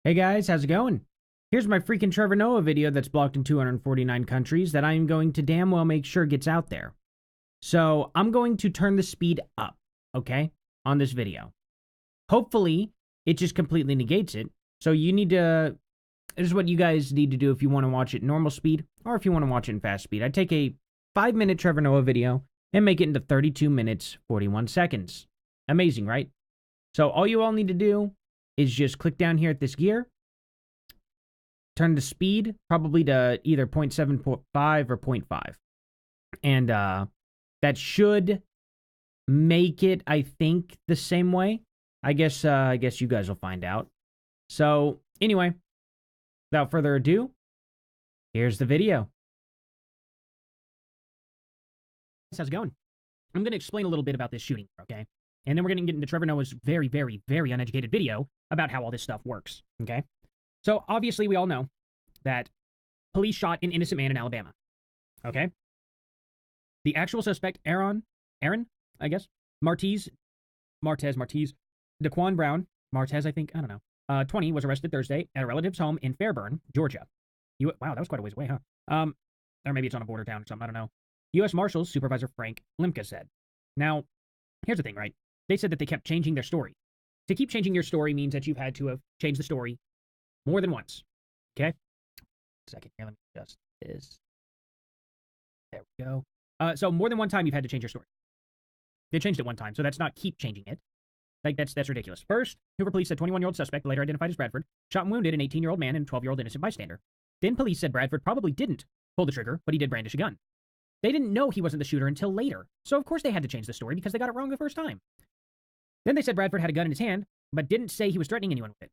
Hey guys, how's it going? Here's my freaking Trevor Noah video that's blocked in 249 countries that I'm going to damn well make sure gets out there. So I'm going to turn the speed up, okay, on this video. Hopefully, it just completely negates it. So this is what you guys need to do if you want to watch it normal speed or if you want to watch it in fast speed. I'd take a 5-minute Trevor Noah video and make it into 32 minutes, 41 seconds. Amazing, right? So all you all need to do is just click down here at this gear, turn the speed probably to either 0.75 or 0.5. And that should make it, I think, the same way. I guess you guys will find out. So anyway, without further ado, here's the video. How's it going? I'm going to explain a little bit about this shooting, okay? And then we're going to get into Trevor Noah's very, very, very uneducated video about how all this stuff works, okay? So, obviously, we all know that police shot an innocent man in Alabama, okay? The actual suspect, Aaron, I guess, Martez, Daquan Brown, Martez, I think, I don't know, 20, was arrested Thursday at a relative's home in Fairburn, Georgia. Wow, that was quite a ways away, huh? Or maybe it's on a border town or something, I don't know. U.S. Marshals Supervisor Frank Limka said. Now, here's the thing, right? They said that they kept changing their story. To keep changing your story means that you've had to have changed the story more than once. Okay? Second here, let me adjust this. There we go. So more than one time you've had to change your story. They changed it one time, so that's not keep changing it. Like, that's ridiculous. First, Hoover police said 21-year-old suspect, later identified as Bradford, shot and wounded an 18-year-old man and 12-year-old innocent bystander. Then police said Bradford probably didn't pull the trigger, but he did brandish a gun. They didn't know he wasn't the shooter until later, so of course they had to change the story because they got it wrong the first time. Then they said Bradford had a gun in his hand, but didn't say he was threatening anyone with it.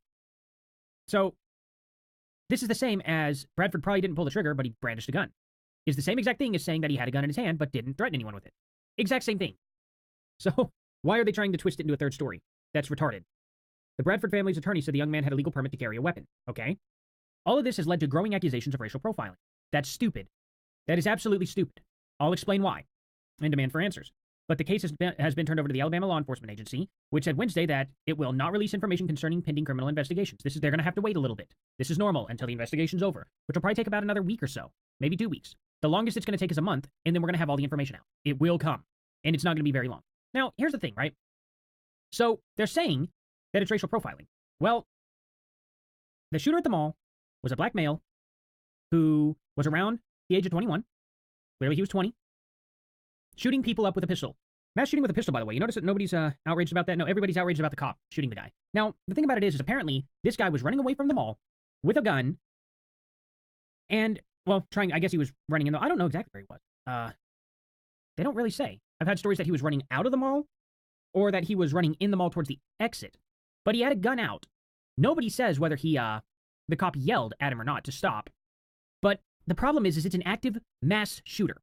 So, this is the same as Bradford probably didn't pull the trigger, but he brandished a gun. It's the same exact thing as saying that he had a gun in his hand, but didn't threaten anyone with it. Exact same thing. So, why are they trying to twist it into a third story? That's retarded. The Bradford family's attorney said the young man had a legal permit to carry a weapon, okay? All of this has led to growing accusations of racial profiling. That's stupid. That is absolutely stupid. I'll explain why, and demand for answers. But the case has been turned over to the Alabama Law Enforcement Agency, which said Wednesday that it will not release information concerning pending criminal investigations. They're going to have to wait a little bit. This is normal until the investigation's over, which will probably take about another week or so, maybe 2 weeks. The longest it's going to take is a month, and then we're going to have all the information out. It will come, and it's not going to be very long. Now, here's the thing, right? So, they're saying that it's racial profiling. Well, the shooter at the mall was a black male who was around the age of 21. Clearly he was 20. Shooting people up with a pistol. Mass shooting with a pistol, by the way. You notice that nobody's outraged about that? No, everybody's outraged about the cop shooting the guy. Now, the thing about it is apparently this guy was running away from the mall with a gun and, well, I guess he was running in the, I don't know exactly where he was. They don't really say. I've had stories that he was running out of the mall or that he was running in the mall towards the exit. But he had a gun out. Nobody says whether the cop yelled at him or not to stop. But the problem is it's an active mass shooter.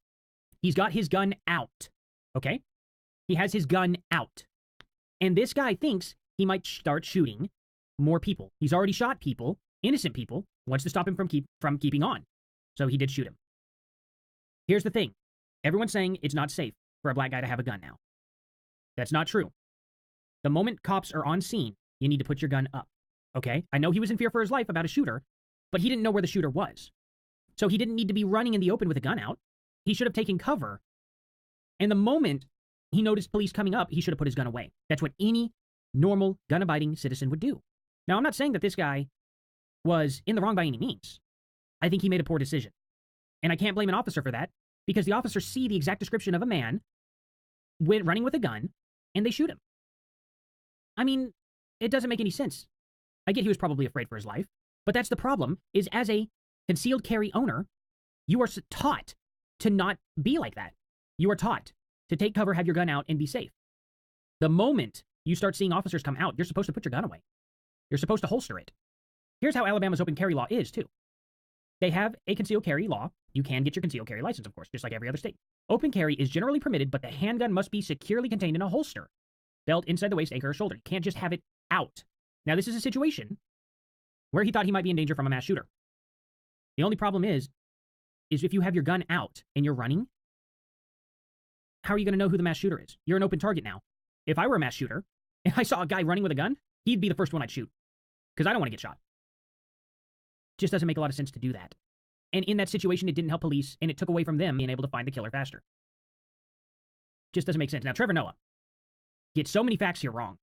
He's got his gun out, okay? He has his gun out. And this guy thinks he might start shooting more people. He's already shot people, innocent people, wants to stop him from keeping on. So he did shoot him. Here's the thing. Everyone's saying it's not safe for a black guy to have a gun now. That's not true. The moment cops are on scene, you need to put your gun up, okay? I know he was in fear for his life about a shooter, but he didn't know where the shooter was. So he didn't need to be running in the open with a gun out. He should have taken cover. And the moment he noticed police coming up, he should have put his gun away. That's what any normal gun-abiding citizen would do. Now, I'm not saying that this guy was in the wrong by any means. I think he made a poor decision. And I can't blame an officer for that, because the officers see the exact description of a man running with a gun, and they shoot him. I mean, it doesn't make any sense. I get he was probably afraid for his life, but that's the problem, is as a concealed carry owner, you are taught to not be like that. You are taught to take cover, have your gun out, and be safe. The moment you start seeing officers come out, you're supposed to put your gun away. You're supposed to holster it. Here's how Alabama's open carry law is, too. They have a concealed carry law. You can get your concealed carry license, of course, just like every other state. Open carry is generally permitted, but the handgun must be securely contained in a holster, belt inside the waist, anchor, or shoulder. You can't just have it out. Now, this is a situation where he thought he might be in danger from a mass shooter. The only problem is if you have your gun out and you're running, how are you going to know who the mass shooter is? You're an open target now. If I were a mass shooter and I saw a guy running with a gun, he'd be the first one I'd shoot because I don't want to get shot. Just doesn't make a lot of sense to do that. And in that situation, it didn't help police, and it took away from them being able to find the killer faster. Just doesn't make sense. Now, Trevor Noah gets so many facts here wrong.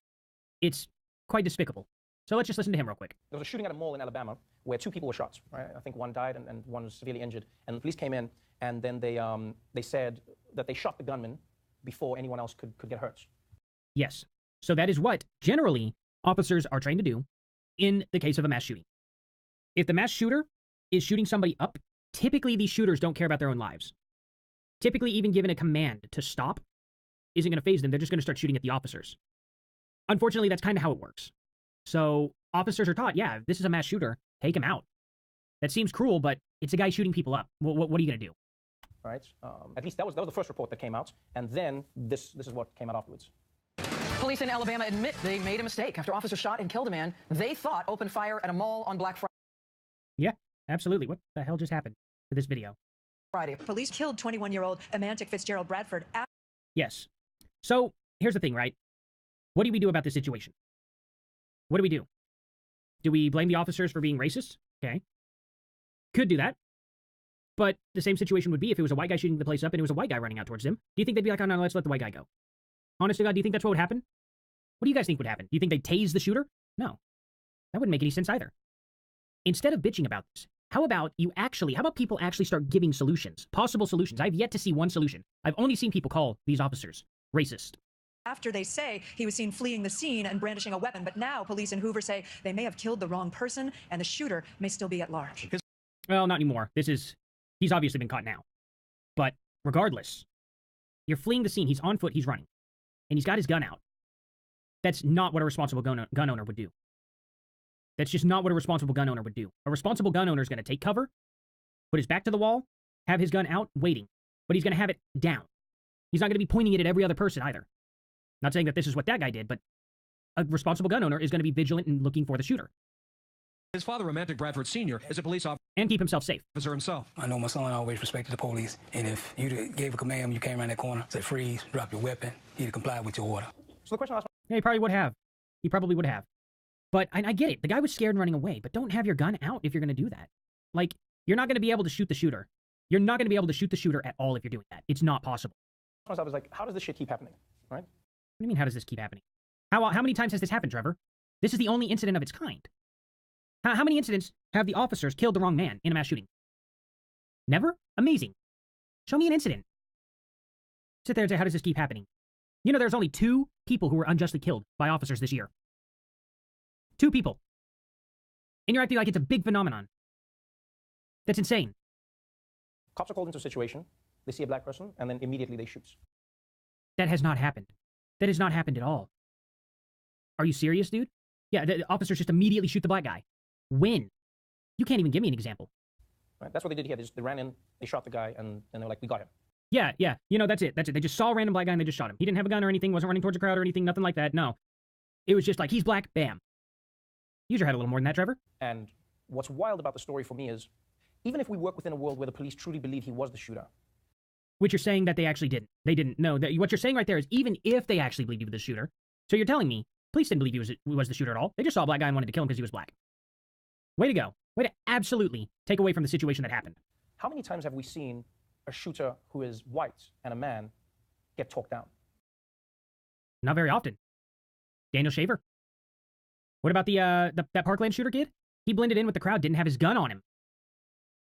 It's quite despicable. So let's just listen to him real quick. There was a shooting at a mall in Alabama where 2 people were shot. Right? I think one died and one was severely injured. And the police came in, and then they said that they shot the gunman before anyone else could get hurt. Yes. So that is what, generally, officers are trained to do in the case of a mass shooting. If the mass shooter is shooting somebody up, typically these shooters don't care about their own lives. Typically, even given a command to stop isn't going to faze them. They're just going to start shooting at the officers. Unfortunately, that's kind of how it works. So officers are taught, yeah, if this is a mass shooter, take him out. That seems cruel, but it's a guy shooting people up. What are you going to do? Right. At least that was the first report that came out, and then this is what came out afterwards. Police in Alabama admit they made a mistake after officers shot and killed a man they thought opened fire at a mall on Black Yeah, absolutely. What the hell just happened to this video? Friday. Police killed 21-year-old Amantic Fitzgerald Bradford. Yes. So here's the thing, right? What do we do about this situation? What do we do? Do we blame the officers for being racist? Okay. Could do that. But the same situation would be if it was a white guy shooting the place up and it was a white guy running out towards them. Do you think they'd be like, oh, no, let's let the white guy go? Honest to God, do you think that's what would happen? What do you guys think would happen? Do you think they'd tase the shooter? No. That wouldn't make any sense either. Instead of bitching about this, how about people actually start giving solutions, possible solutions? I've yet to see one solution. I've only seen people call these officers racist. After they say he was seen fleeing the scene and brandishing a weapon, but now police in Hoover say they may have killed the wrong person and the shooter may still be at large. Well, not anymore. He's obviously been caught now. But regardless, you're fleeing the scene. He's on foot. He's running. And he's got his gun out. That's not what a responsible gun owner would do. That's just not what a responsible gun owner would do. A responsible gun owner is going to take cover, put his back to the wall, have his gun out, waiting. But he's going to have it down. He's not going to be pointing it at every other person either. Not saying that this is what that guy did, but a responsible gun owner is going to be vigilant and looking for the shooter. His father, Romantic Bradford Sr., is a police officer And keep himself safe. himself. I know my son always respected the police, and if you gave a command when you came around that corner, said freeze, drop your weapon, he'd have complied with your order. So the question I asked Yeah, he probably would have. He probably would have. But I get it. The guy was scared and running away, but don't have your gun out if you're going to do that. Like, you're not going to be able to shoot the shooter. You're not going to be able to shoot the shooter at all if you're doing that. It's not possible. myself is like, how does this shit keep happening, right? What do you mean, how does this keep happening? How many times has this happened, Trevor? This is the only incident of its kind. How many incidents have the officers killed the wrong man in a mass shooting? Never? Amazing. Show me an incident. Sit there and say, how does this keep happening? You know, there's only 2 people who were unjustly killed by officers this year. 2 people. And you're acting like it's a big phenomenon. That's insane. Cops are called into a situation, they see a black person, and then immediately they shoot. That has not happened. That has not happened at all. Are you serious, dude? Yeah, the officers just immediately shoot the black guy. When? You can't even give me an example. Right? That's what they did here. They ran in, they shot the guy, and they were like, we got him. Yeah. You know, that's it. They just saw a random black guy and they just shot him. He didn't have a gun or anything, wasn't running towards a crowd or anything, nothing like that. No. It was just like, he's black, bam. Use your head a little more than that, Trevor. And what's wild about the story for me is, even if we work within a world where the police truly believe he was the shooter. Which you're saying that they actually didn't. They didn't. No, what you're saying right there is even if they actually believed he was the shooter. So you're telling me police didn't believe he was the shooter at all. They just saw a black guy and wanted to kill him because he was black. Way to go. Way to absolutely take away from the situation that happened. How many times have we seen a shooter who is white and a man get talked down? Not very often. Daniel Shaver. What about that Parkland shooter kid? He blended in with the crowd, didn't have his gun on him.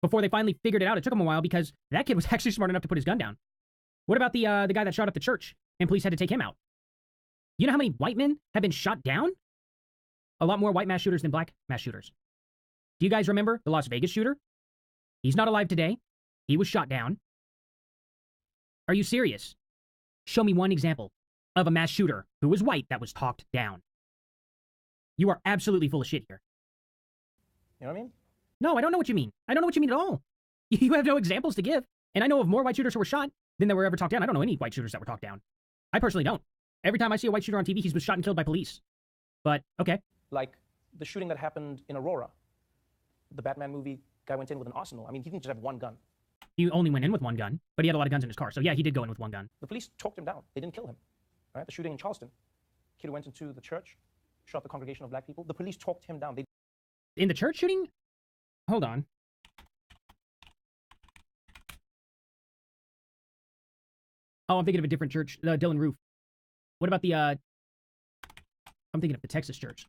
Before they finally figured it out, it took him a while because that kid was actually smart enough to put his gun down. What about the guy that shot up the church and police had to take him out? You know how many white men have been shot down? A lot more white mass shooters than black mass shooters. Do you guys remember the Las Vegas shooter? He's not alive today. He was shot down. Are you serious? Show me one example of a mass shooter who was white that was talked down. You are absolutely full of shit here. You know what I mean? No, I don't know what you mean. I don't know what you mean at all. You have no examples to give. And I know of more white shooters who were shot than that were ever talked down. I don't know any white shooters that were talked down. I personally don't. Every time I see a white shooter on TV, he's been shot and killed by police. But, okay. Like the shooting that happened in Aurora. The Batman movie, guy went in with an arsenal. I mean, he didn't just have one gun. He only went in with one gun, but he had a lot of guns in his car. So yeah, he did go in with one gun. The police talked him down. They didn't kill him. Right? The shooting in Charleston. Kid went into the church, shot the congregation of black people. The police talked him down. In the church shooting? hold on. Oh, I'm thinking of a different church. Dylan Roof. What about the, I'm thinking of the Texas church.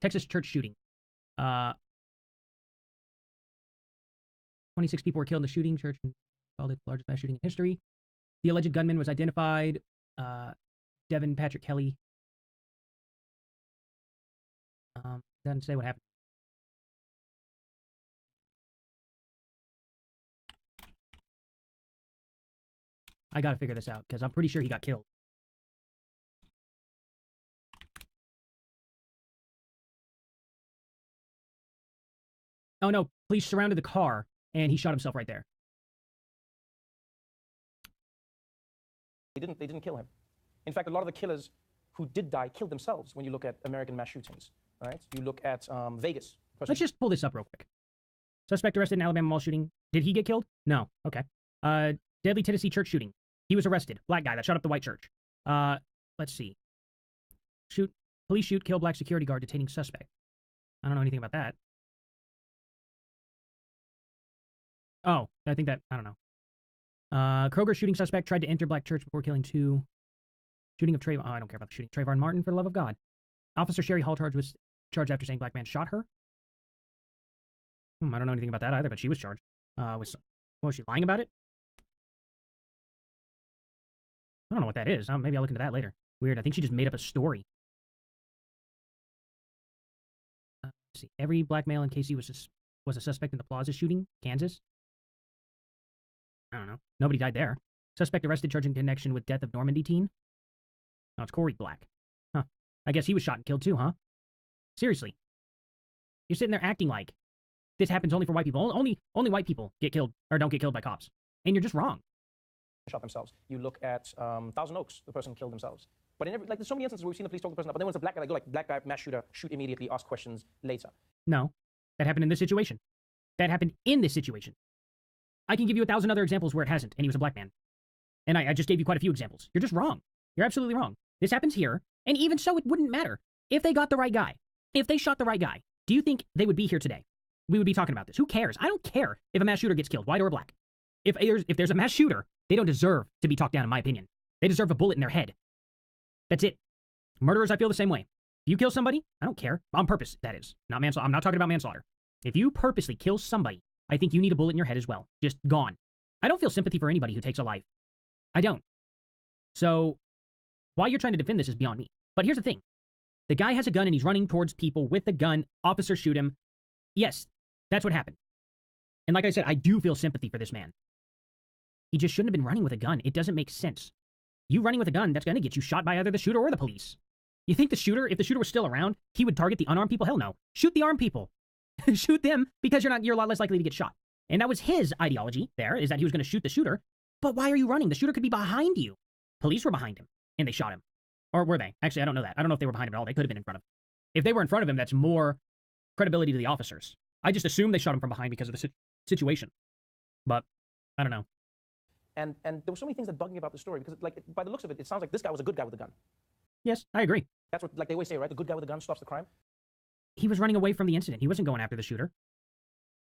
Texas church shooting. 26 people were killed in the shooting. Church called it the largest mass shooting in history. The alleged gunman was identified. Devin Patrick Kelly. Doesn't say what happened. I gotta figure this out, because I'm pretty sure he got killed. Oh no, police surrounded the car, and he shot himself right there. They didn't kill him. In fact, a lot of the killers who did die killed themselves when you look at American mass shootings, right? You look at Vegas. Let's just pull this up real quick. Suspect arrested in Alabama mall shooting. Did he get killed? No. Okay. Deadly Tennessee church shooting. He was arrested. Black guy that shot up the white church. Let's see. Police shoot, kill black security guard detaining suspect. I don't know anything about that. Oh, I think that, I don't know. Kroger shooting suspect tried to enter black church before killing two. Shooting of Trayvon. Oh, I don't care about the shooting. Trayvon Martin, for the love of God. Officer Sherry Hall was charged after saying black man shot her. I don't know anything about that either, but she was charged. Was she lying about it? I don't know what that is. Maybe I'll look into that later. Weird. I think she just made up a story. Let's see. Every black male in KC was a suspect in the Plaza shooting, Kansas. I don't know. Nobody died there. Suspect arrested, charged in connection with death of Normandy teen. Oh, it's Corey Black. Huh. I guess he was shot and killed too, huh? Seriously. You're sitting there acting like this happens only for white people. Only white people get killed or don't get killed by cops. And you're just wrong. Shot themselves. You look at Thousand Oaks, the person killed themselves. But in there's so many instances where we've seen the police talk to the person up, but then when it's a black guy, go like black guy, mass shooter, shoot immediately, ask questions later. No, that happened in this situation. That happened in this situation. I can give you 1,000 other examples where it hasn't, and he was a black man. And I just gave you quite a few examples. You're just wrong. You're absolutely wrong. This happens here, and even so, it wouldn't matter. If they got the right guy, if they shot the right guy, do you think they would be here today? We would be talking about this. Who cares? I don't care if a mass shooter gets killed, white or black. If there's a mass shooter, they don't deserve to be talked down, in my opinion. They deserve a bullet in their head. That's it. Murderers, I feel the same way. If you kill somebody, I don't care. On purpose, that is. Not manslaughter. I'm not talking about manslaughter. If you purposely kill somebody, I think you need a bullet in your head as well. Just gone. I don't feel sympathy for anybody who takes a life. I don't. So, why you're trying to defend this is beyond me. But here's the thing. The guy has a gun and he's running towards people with the gun. Officers shoot him. Yes, that's what happened. And like I said, I do feel sympathy for this man. He just shouldn't have been running with a gun. It doesn't make sense. You running with a gun, that's going to get you shot by either the shooter or the police. You think the shooter, if the shooter was still around, he would target the unarmed people? Hell no. Shoot the armed people. Shoot them because you're a lot less likely to get shot. And that was his ideology there, is that he was going to shoot the shooter. But why are you running? The shooter could be behind you. Police were behind him, and they shot him. Or were they? Actually, I don't know that. I don't know if they were behind him at all. They could have been in front of him. If they were in front of him, that's more credibility to the officers. I just assume they shot him from behind because of the situation. But, I don't know. And there were so many things that bug me about the story, because like by the looks of it, it sounds like this guy was a good guy with a gun. Yes, I agree. That's what, like they always say, right? The good guy with a gun stops the crime. He was running away from the incident. He wasn't going after the shooter.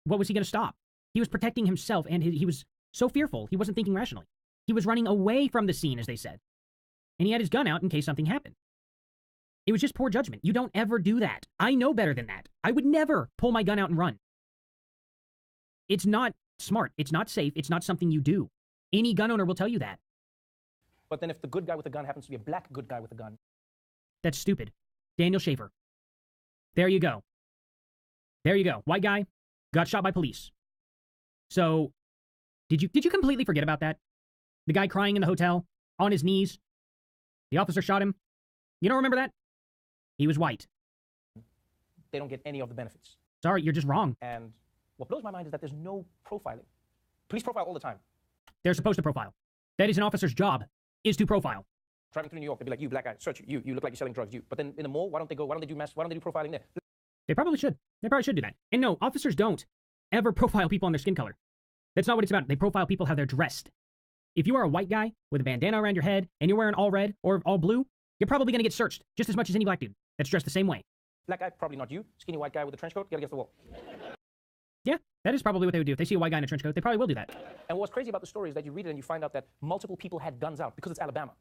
What was he going to stop? He was protecting himself, and he was so fearful, he wasn't thinking rationally. He was running away from the scene, as they said. And he had his gun out in case something happened. It was just poor judgment. You don't ever do that. I know better than that. I would never pull my gun out and run. It's not smart. It's not safe. It's not something you do. Any gun owner will tell you that. But then if the good guy with a gun happens to be a black good guy with a gun. That's stupid. Daniel Schaefer. There you go. There you go. White guy got shot by police. So, did you completely forget about that? The guy crying in the hotel, on his knees. The officer shot him. You don't remember that? He was white. They don't get any of the benefits. Sorry, you're just wrong. And what blows my mind is that there's no profiling. Police profile all the time. They're supposed to profile. That is an officer's job, is to profile. Driving through New York, they'd be like, you black guy, search you. You look like you're selling drugs, you. But then in the mall, why don't they do profiling there? They probably should. They probably should do that. And no, officers don't ever profile people on their skin color. That's not what it's about. They profile people how they're dressed. If you are a white guy with a bandana around your head and you're wearing all red or all blue, you're probably going to get searched just as much as any black dude that's dressed the same way. Black guy, probably not you. Skinny white guy with a trench coat, get against the wall. Yeah, that is probably what they would do. If they see a white guy in a trench coat, they probably will do that. And what's crazy about the story is that you read it and you find out that multiple people had guns out because it's Alabama.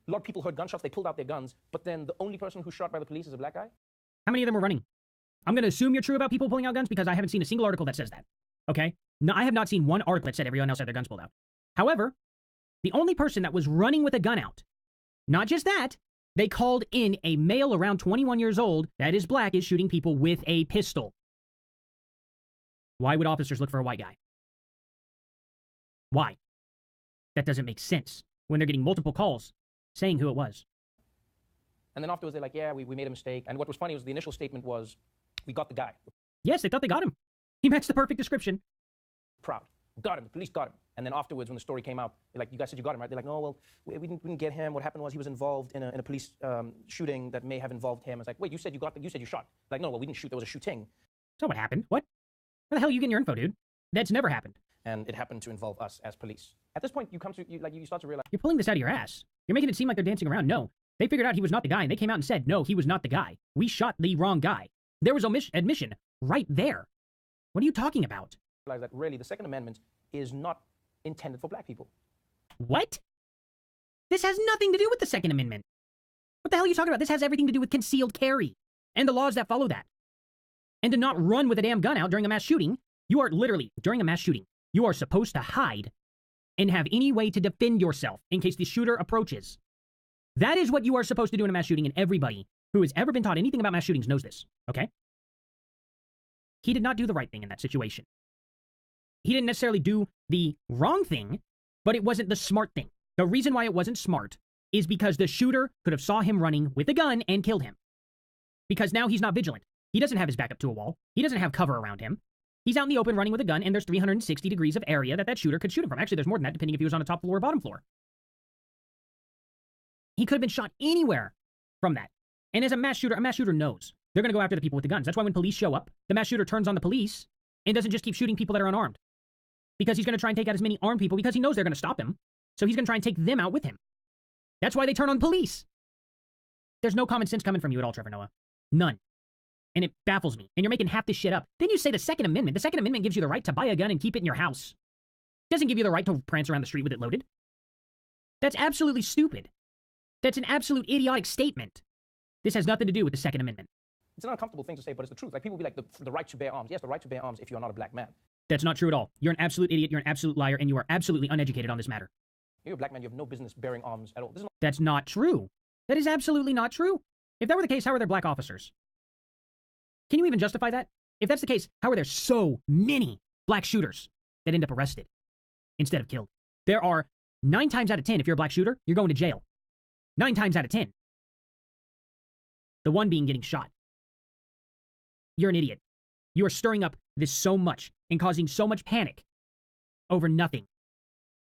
A lot of people heard gunshots, they pulled out their guns, but then the only person who's shot by the police is a black guy? How many of them were running? I'm going to assume you're true about people pulling out guns because I haven't seen a single article that says that. Okay? No, I have not seen one article that said everyone else had their guns pulled out. However, the only person that was running with a gun out, not just that, they called in a male around 21 years old that is black is shooting people with a pistol. Why would officers look for a white guy? Why? That doesn't make sense when they're getting multiple calls saying who it was. And then afterwards, they're like, yeah, we made a mistake. And what was funny was the initial statement was, we got the guy. Yes, they thought they got him. He matched the perfect description. Proud. Got him. The police got him. And then afterwards, when the story came out, they're like, you guys said you got him, right? They're like, no, well, we didn't get him. What happened was he was involved in a police shooting that may have involved him. It's like, wait, you said you shot. Like, no, well, we didn't shoot. There was a shooting. So what happened? What? Where the hell are you getting your info, dude? That's never happened. And it happened to involve us as police. At this point, you start to realize. You're pulling this out of your ass. You're making it seem like they're dancing around. No. They figured out he was not the guy, and they came out and said, no, he was not the guy. We shot the wrong guy. There was admission right there. What are you talking about? That really, the Second Amendment is not intended for black people. What? This has nothing to do with the Second Amendment. What the hell are you talking about? This has everything to do with concealed carry and the laws that follow that. And to not run with a damn gun out during a mass shooting. You are literally, during a mass shooting, you are supposed to hide and have any way to defend yourself in case the shooter approaches. That is what you are supposed to do in a mass shooting, and everybody who has ever been taught anything about mass shootings knows this, okay? He did not do the right thing in that situation. He didn't necessarily do the wrong thing, but it wasn't the smart thing. The reason why it wasn't smart is because the shooter could have saw him running with a gun and killed him. Because now he's not vigilant. He doesn't have his back up to a wall. He doesn't have cover around him. He's out in the open running with a gun, and there's 360 degrees of area that shooter could shoot him from. Actually, there's more than that, depending if he was on the top floor or bottom floor. He could have been shot anywhere from that. And as a mass shooter knows they're going to go after the people with the guns. That's why when police show up, the mass shooter turns on the police and doesn't just keep shooting people that are unarmed. Because he's going to try and take out as many armed people because he knows they're going to stop him. So he's going to try and take them out with him. That's why they turn on police. There's no common sense coming from you at all, Trevor Noah. None. And it baffles me. And you're making half this shit up. Then you say the Second Amendment. The Second Amendment gives you the right to buy a gun and keep it in your house. It doesn't give you the right to prance around the street with it loaded. That's absolutely stupid. That's an absolute idiotic statement. This has nothing to do with the Second Amendment. It's an uncomfortable thing to say, but it's the truth. Like, people be like, the right to bear arms. Yes, the right to bear arms if you're not a black man. That's not true at all. You're an absolute idiot, you're an absolute liar, and you are absolutely uneducated on this matter. You're a black man, you have no business bearing arms at all. That's not true. That is absolutely not true. If that were the case, how are there black officers? Can you even justify that? If that's the case, how are there so many black shooters that end up arrested instead of killed? There are 9 times out of 10, if you're a black shooter, you're going to jail. 9 times out of 10. The one being getting shot. You're an idiot. You are stirring up this so much and causing so much panic over nothing.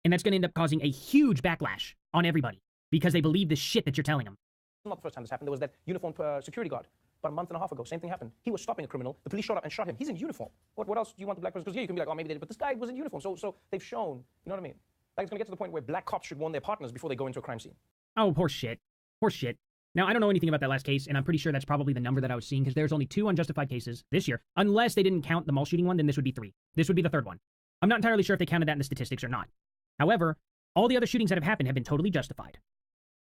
And that's going to end up causing a huge backlash on everybody because they believe the shit that you're telling them. Not the first time this happened. There was that uniformed security guard about a month and a half ago. Same thing happened. He was stopping a criminal. The police showed up and shot him. He's in uniform. What else do you want the black person? Because yeah, you can be like, oh, maybe they did. But this guy was in uniform. So they've shown, you know what I mean? Like, it's going to get to the point where black cops should warn their partners before they go into a crime scene. Oh, horse shit. Horse shit. Now, I don't know anything about that last case, and I'm pretty sure that's probably the number that I was seeing, because there's only 2 unjustified cases this year. Unless they didn't count the mall shooting one, then this would be 3. This would be the 3rd one. I'm not entirely sure if they counted that in the statistics or not. However, all the other shootings that have happened have been totally justified.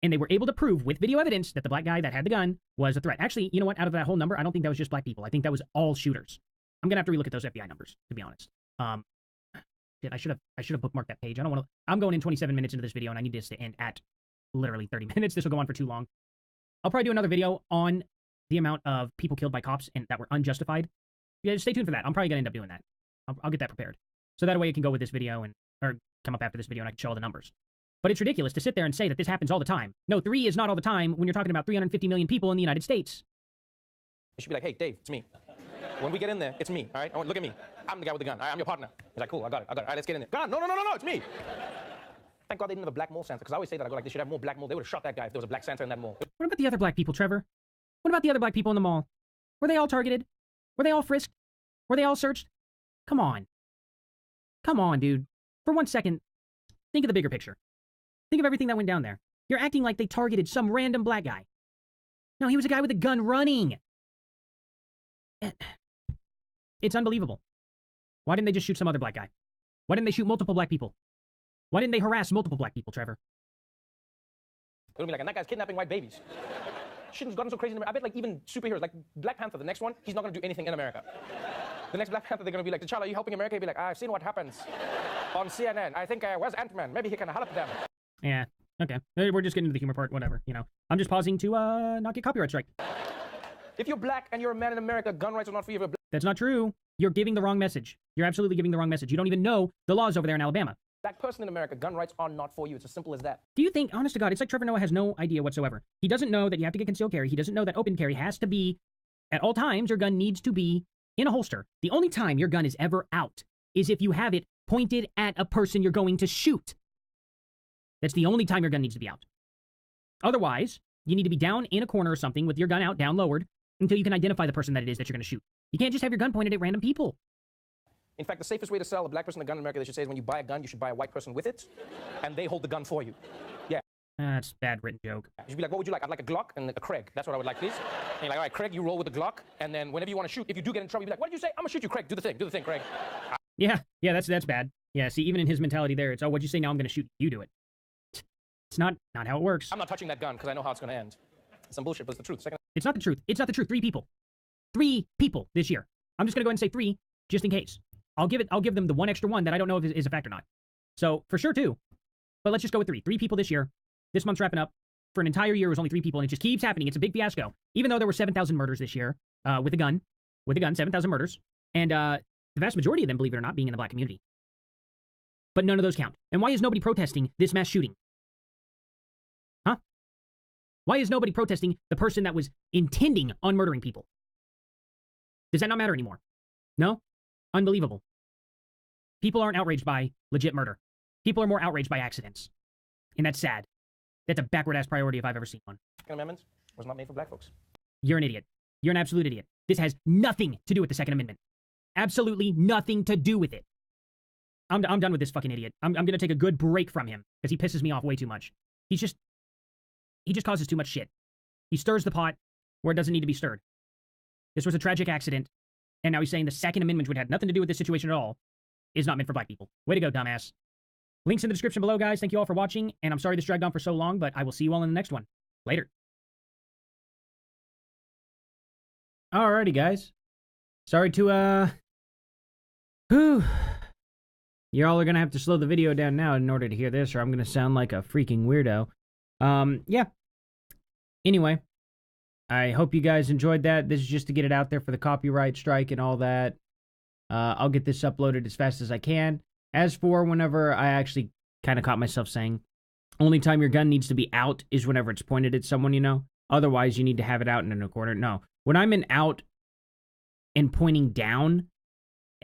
And they were able to prove with video evidence that the black guy that had the gun was a threat. Actually, you know what? Out of that whole number, I don't think that was just black people. I think that was all shooters. I'm going to have to relook at those FBI numbers, to be honest. Shit, I should have bookmarked that page. I don't want to. I'm going in 27 minutes into this video, and I need this to end at literally 30 minutes. This will go on for too long. I'll probably do another video on the amount of people killed by cops and that were unjustified. Yeah, just stay tuned for that. I'm probably going to end up doing that. I'll get that prepared. So that way it can go with this video or come up after this video and I can show all the numbers. But it's ridiculous to sit there and say that this happens all the time. No, 3 is not all the time when you're talking about 350 million people in the United States. You should be like, hey, Dave, it's me. When we get in there, it's me, all right? Look at me. I'm the guy with the gun. All right, I'm your partner. He's like, cool, I got it. All right, let's get in there. God, no, it's me. Thank God they didn't have a black mall Santa, because I always say that. I go like, they should have more black mall. They would have shot that guy if there was a black Santa in that mall. What about the other black people, Trevor? What about the other black people in the mall? Were they all targeted? Were they all frisked? Were they all searched? Come on. Come on, dude. For 1 second, think of the bigger picture. Think of everything that went down there. You're acting like they targeted some random black guy. No, he was a guy with a gun running. It's unbelievable. Why didn't they just shoot some other black guy? Why didn't they shoot multiple black people? Why didn't they harass multiple black people, Trevor? It'll be like, and that guy's kidnapping white babies. Shit has gotten so crazy in America. I bet like even superheroes, like Black Panther, the next one, he's not gonna do anything in America. The next Black Panther, they're gonna be like, T'Challa, are you helping America? He'll be like, I've seen what happens on CNN. I think, where's Ant-Man? Maybe he can help them. Yeah, okay. We're just getting to the humor part, whatever, you know. I'm just pausing to not get copyright strike. If you're black and you're a man in America, gun rights are not for you. If you're That's not true. You're giving the wrong message. You're absolutely giving the wrong message. You don't even know the laws over there in Alabama. black person in America, gun rights are not for you. It's as simple as that. Do you think, honest to God, it's like Trevor Noah has no idea whatsoever. He doesn't know that you have to get concealed carry. He doesn't know that open carry has to be, at all times, your gun needs to be in a holster. The only time your gun is ever out is if you have it pointed at a person you're going to shoot. That's the only time your gun needs to be out. Otherwise, you need to be down in a corner or something with your gun out, down lowered, until you can identify the person that it is that you're going to shoot. You can't just have your gun pointed at random people. In fact, the safest way to sell a black person a gun in America, they should say, is when you buy a gun, you should buy a white person with it, and they hold the gun for you. Yeah. That's a bad written joke. You should be like, what would you like? I'd like a Glock and a Craig. That's what I would like, please. And you're like, all right, Craig, you roll with the Glock, and then whenever you want to shoot, if you do get in trouble, you'd be like, what did you say? I'm going to shoot you, Craig. Do the thing, Craig. Yeah, that's bad. Yeah, see, even in his mentality there, it's, oh, what'd you say? Now I'm going to shoot you. Do it. It's not how it works. I'm not touching that gun because I know how it's going to end. It's some bullshit, but it's the truth. It's not the truth. It's not the truth. 3 people. 3 people this year. I'm just going to go ahead and say 3, just in case. I'll give them the one extra one that I don't know if is a fact or not. So, for sure, 2. But let's just go with 3. 3 people this year. This month's wrapping up. For an entire year, it was only 3 people, and it just keeps happening. It's a big fiasco. Even though there were 7,000 murders this year, with a gun, 7,000 murders. And the vast majority of them, believe it or not, being in the black community. But none of those count. And why is nobody protesting this mass shooting? Huh? Why is nobody protesting the person that was intending on murdering people? Does that not matter anymore? No? Unbelievable. People aren't outraged by legit murder. People are more outraged by accidents. And that's sad. That's a backward-ass priority if I've ever seen one. Second Amendment was not made for black folks. You're an idiot. You're an absolute idiot. This has nothing to do with the Second Amendment. Absolutely nothing to do with it. I'm done with this fucking idiot. I'm going to take a good break from him because he pisses me off way too much. He just causes too much shit. He stirs the pot where it doesn't need to be stirred. This was a tragic accident, and now he's saying the Second Amendment, which had nothing to do with this situation at all, is not meant for black people. Way to go, dumbass. Links in the description below, guys. Thank you all for watching, and I'm sorry this dragged on for so long, but I will see you all in the next one. Later. Alrighty, guys. Sorry to, You all are gonna have to slow the video down now in order to hear this, or I'm gonna sound like a freaking weirdo. Yeah. Anyway, I hope you guys enjoyed that. This is just to get it out there for the copyright strike and all that. I'll get this uploaded as fast as I can. As for whenever I actually kind of caught myself saying, only time your gun needs to be out is whenever it's pointed at someone, you know? Otherwise, you need to have it out in a corner. No. When I'm in out and pointing down,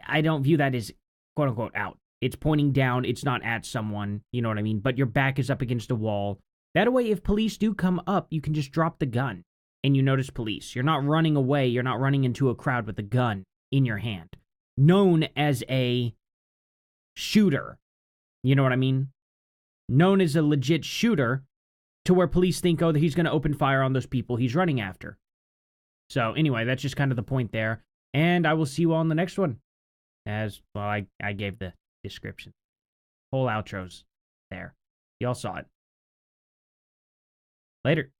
I don't view that as quote-unquote out. It's pointing down. It's not at someone. You know what I mean? But your back is up against a wall. That way, if police do come up, you can just drop the gun and you notice police. You're not running away. You're not running into a crowd with a gun in your hand. Known as a shooter. You know what I mean? Known as a legit shooter to where police think, oh, that he's going to open fire on those people he's running after. So anyway, that's just kind of the point there. And I will see you all in the next one. As, well, I gave the description. Whole outro's there. Y'all saw it. Later.